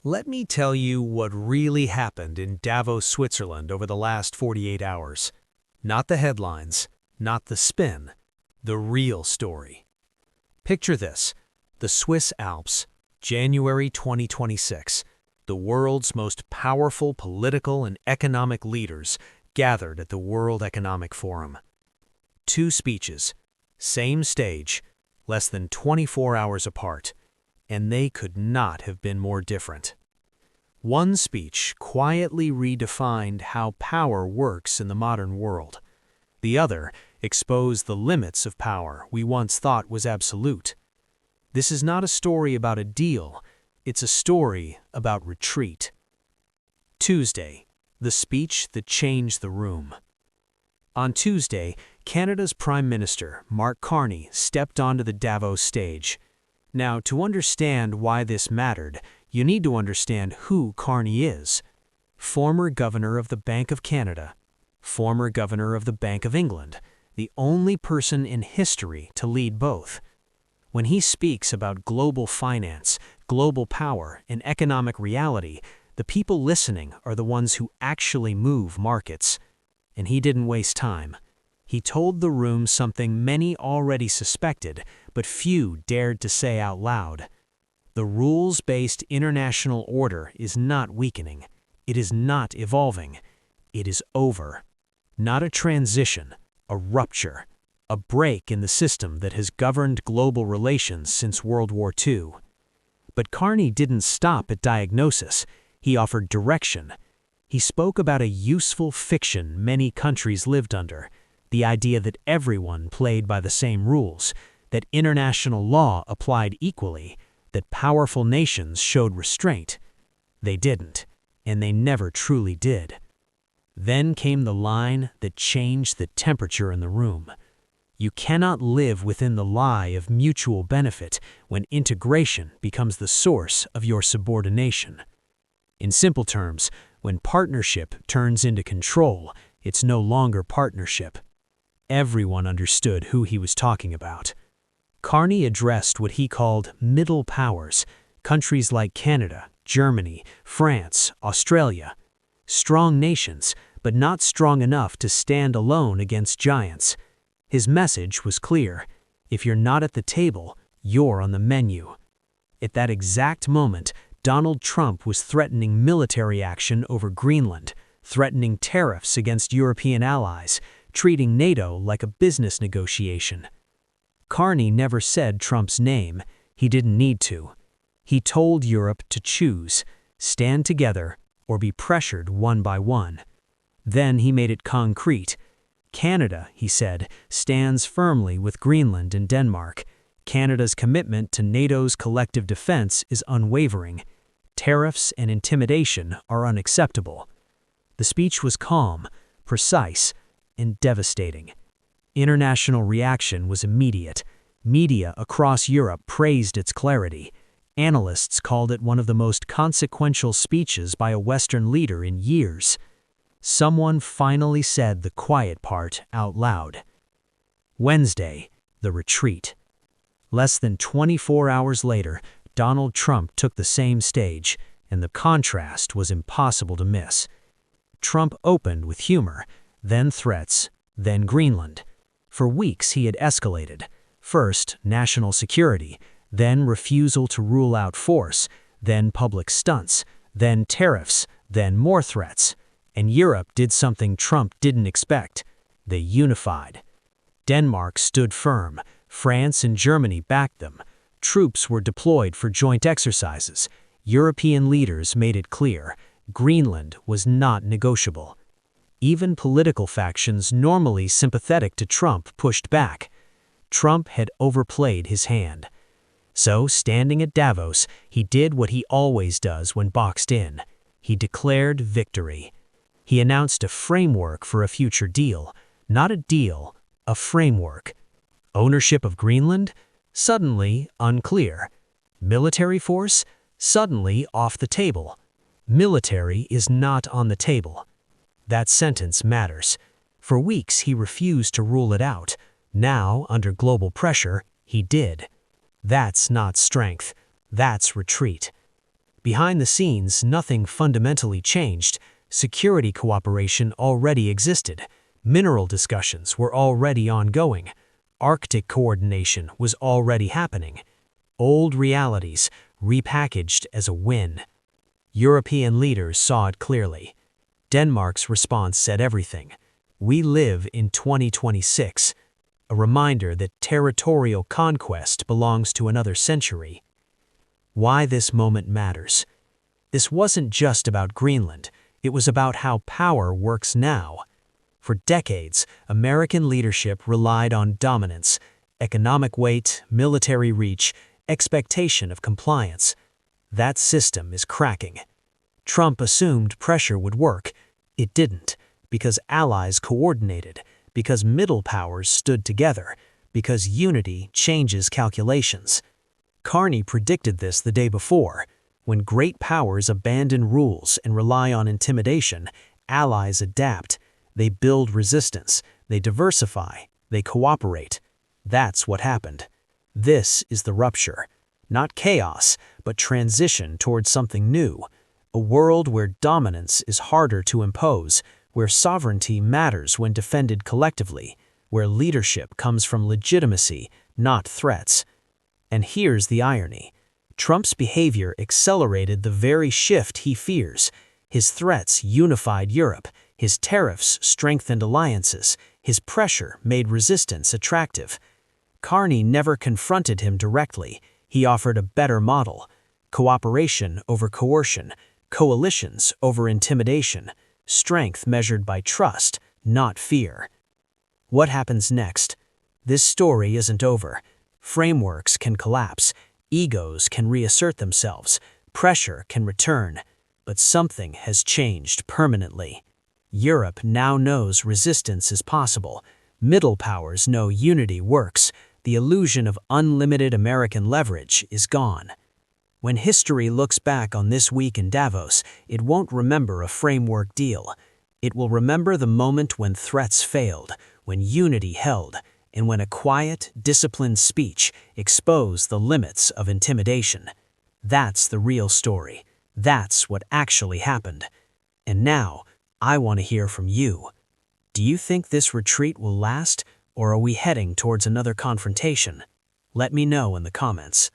Let me tell you what really happened in Davos, Switzerland over the last 48 hours. Not the headlines, not the spin, the real story. Picture this: the Swiss Alps, January 2026. The world's most powerful political and economic leaders gathered at the World Economic Forum. Two speeches, same stage, less than 24 hours apart, and they could not have been more different. One speech quietly redefined how power works in the modern world. The other exposed the limits of power we once thought was absolute. This is not a story about a deal, it's a story about retreat. Tuesday, the speech that changed the room. On Tuesday, Canada's Prime Minister Mark Carney stepped onto the Davos stage. Now, to understand why this mattered, you need to understand who Carney is. Former Governor of the Bank of Canada, former Governor of the Bank of England, the only person in history to lead both. When he speaks about global finance, global power, and economic reality, the people listening are the ones who actually move markets. And he didn't waste time. He told the room something many already suspected, but few dared to say out loud. The rules-based international order is not weakening. It is not evolving. It is over. Not a transition, a rupture, a break in the system that has governed global relations since World War II. But Carney didn't stop at diagnosis. He offered direction. He spoke about a useful fiction many countries lived under, the idea that everyone played by the same rules, that international law applied equally, that powerful nations showed restraint. They didn't, and they never truly did. Then came the line that changed the temperature in the room. You cannot live within the lie of mutual benefit when integration becomes the source of your subordination. In simple terms, when partnership turns into control, it's no longer partnership. Everyone understood who he was talking about. Carney addressed what he called middle powers, countries like Canada, Germany, France, Australia. Strong nations, but not strong enough to stand alone against giants. His message was clear: if you're not at the table, you're on the menu. At that exact moment, Donald Trump was threatening military action over Greenland, threatening tariffs against European allies, treating NATO like a business negotiation. Carney never said Trump's name. He didn't need to. He told Europe to choose, stand together, or be pressured one by one. Then he made it concrete. Canada, he said, stands firmly with Greenland and Denmark. Canada's commitment to NATO's collective defense is unwavering. Tariffs and intimidation are unacceptable. The speech was calm, precise, and devastating. International reaction was immediate. Media across Europe praised its clarity. Analysts called it one of the most consequential speeches by a Western leader in years. Someone finally said the quiet part out loud. Wednesday, the retreat. Less than 24 hours later, Donald Trump took the same stage, and the contrast was impossible to miss. Trump opened with humor, then threats, then Greenland. For weeks he had escalated. First, national security, then refusal to rule out force, then public stunts, then tariffs, then more threats. And Europe did something Trump didn't expect. They unified. Denmark stood firm. France and Germany backed them. Troops were deployed for joint exercises. European leaders made it clear: Greenland was not negotiable. Even political factions normally sympathetic to Trump pushed back. Trump had overplayed his hand. So, standing at Davos, he did what he always does when boxed in. He declared victory. He announced a framework for a future deal. Not a deal, a framework. Ownership of Greenland? Suddenly unclear. Military force? Suddenly off the table. Military is not on the table. That sentence matters. For weeks he refused to rule it out. Now, under global pressure, he did. That's not strength. That's retreat. Behind the scenes, nothing fundamentally changed. Security cooperation already existed. Mineral discussions were already ongoing. Arctic coordination was already happening. Old realities repackaged as a win. European leaders saw it clearly. Denmark's response said everything. We live in 2026, a reminder that territorial conquest belongs to another century. Why this moment matters. This wasn't just about Greenland, it was about how power works now. For decades, American leadership relied on dominance, economic weight, military reach, expectation of compliance. That system is cracking. Trump assumed pressure would work. It didn't, because allies coordinated, because middle powers stood together, because unity changes calculations. Carney predicted this the day before. When great powers abandon rules and rely on intimidation, allies adapt. They build resistance. They diversify. They cooperate. That's what happened. This is the rupture. Not chaos, but transition towards something new. A world where dominance is harder to impose, where sovereignty matters when defended collectively, where leadership comes from legitimacy, not threats. And here's the irony. Trump's behavior accelerated the very shift he fears. His threats unified Europe. His tariffs strengthened alliances. His pressure made resistance attractive. Carney never confronted him directly. He offered a better model. Cooperation over coercion. Coalitions over intimidation. Strength measured by trust, not fear. What happens next? This story isn't over. Frameworks can collapse. Egos can reassert themselves. Pressure can return. But something has changed permanently. Europe now knows resistance is possible. Middle powers know unity works. The illusion of unlimited American leverage is gone. When history looks back on this week in Davos, it won't remember a framework deal. It will remember the moment when threats failed, when unity held, and when a quiet, disciplined speech exposed the limits of intimidation. That's the real story. That's what actually happened. And now, I want to hear from you. Do you think this retreat will last, or are we heading towards another confrontation? Let me know in the comments.